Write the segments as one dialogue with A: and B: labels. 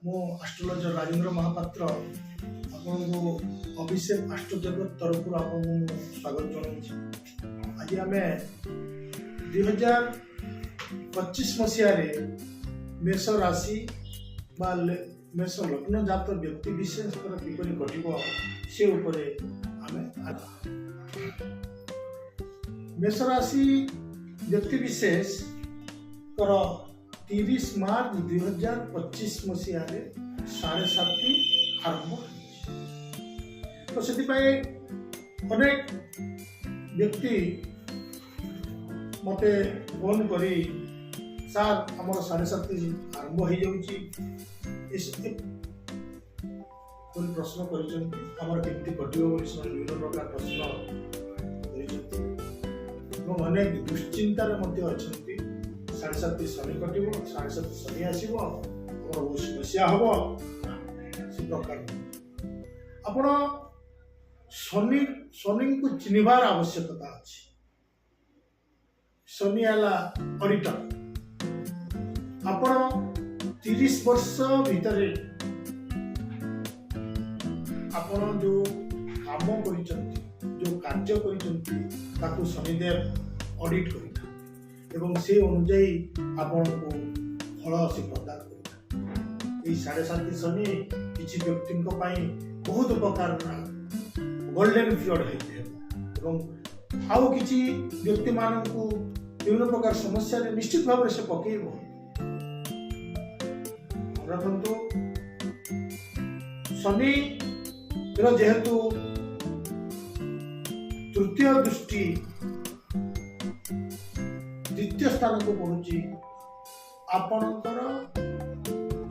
A: मो आस्ट्रोलॉजर राजेंद्र महापात्र आपको अभिषेक आस्ट्रो जगत तरफ आपको स्वागत जनाऊँ। आज आम 2025 मसीह मेष राशि बा मेष लग्न जात व्यक्ति विशेष किपर घटव से मेष राशि व्यक्ति विशेष 30 मार्च 2025 मसीह 7:30 आरंभ तो से अनेक व्यक्ति मते फोन करी सार आम 7:30 आरंभ हो जाऊँगी प्रश्न करमती घटो विभिन्न प्रकार प्रश्न कर अनेक दुश्चिंतार अच्छा 7:30 शनि कटो 7:30 शनि आसो समस्या हम से प्रकार आपण शनि को चिन्हबार आवश्यकता अच्छी। शनि है ऑडिटर आपण 30 वर्ष भितर आपण जो काम कर जो कार्य कर शनिदेव ऑडिट कर एवं से अनुजाई आपण को फल से प्रदान कर 7:30 शनि किसी व्यक्ति बहुत प्रकार गोल्डन पीरियड होते आउ किसी व्यक्ति मान को विभिन्न प्रकार समस्या निश्चित भाव से पकेब रखु शनि जेहेतु तृतीय दृष्टि द्वितीय स्थान को पहुंची आपणकर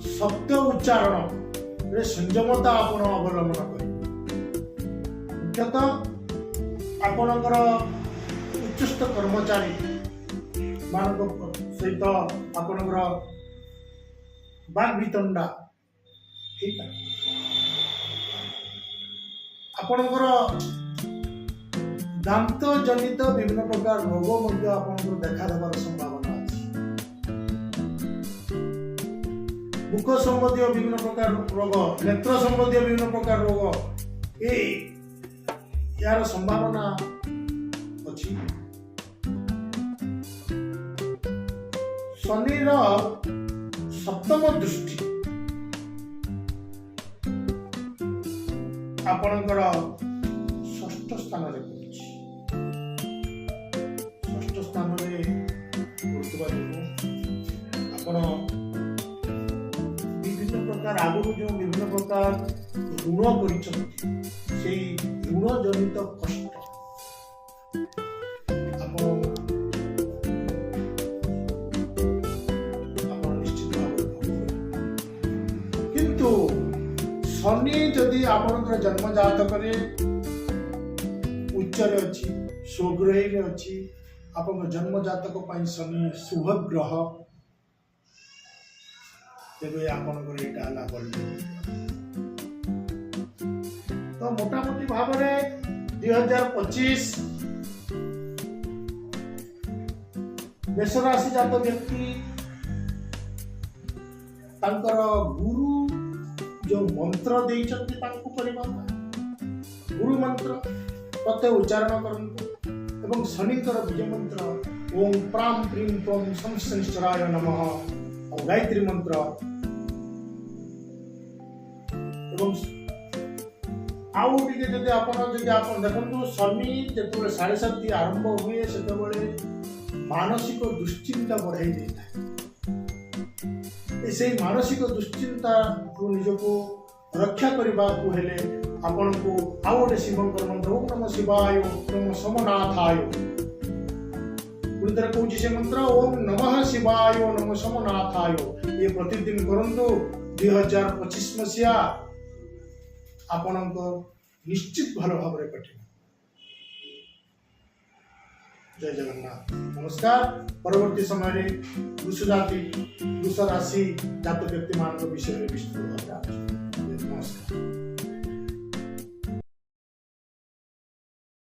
A: शब्द उच्चारण रे संयमता आपण अवलंबन करें मुख्यतः आपणकर उच्चस्थ कर्मचारी मान सहित आपणकर बागवितंडा ठीक है आपणकर दांत जनित विभिन्न प्रकार रोग देखा देवार संभावना अच्छी मुख संबंधी विभिन्न प्रकार रोग नेत्र संबंधी विभिन्न प्रकार रोग यार संभावना अच्छी। शनिर सप्तम दृष्टि आपणकर षष्ठ स्थान रे विभिन्न प्रकार आगु जो विभिन्न प्रकार ऋण कर ऋण जनित कष्ट निश्चित भाव किंतु शनि जदि आपणकर जन्म जातक उच्च अच्छी स्वगृह अच्छी आप जन्म जातक शनि शुभ ग्रह तेरे आपणकर यहाँ गोल्डन तो मोटामोटी भाव में 2025 मेष राशि जात व्यक्ति तांकर गुरु जो मंत्र देइछन्ति तांको गुरु मंत्र प्रत्येक उच्चारण करंतु एवं शनिकर बीज मंत्र ओम प्राम प्रीं त्वं संशनिश्चराय नमः और गायत्री मंत्र एवं आउ टिके आप देखो शनि जो 7:30 आरंभ हुए से मानसिक दुश्चिंता बढ़ाई देता है मानसिक दुश्चिंता को निजको रक्षा करने को हेले आपण को आउ गोटे शिवंकर मंत्र ओम नमः शिवाय ओम सोमनाथाय पुनः कहूँ से मंत्र ओम नमः शिवाय ओम नमः सोमनाथाय ये प्रतिदिन करंतु 2025 मसीहा आपण निश्चित भल भाव में कटे। जय जगन्नाथ। नमस्कार। परवर्ती समय वृष जाति वृष राशि जात व्यक्ति मान विषय में विस्तृत भाव नमस्कार।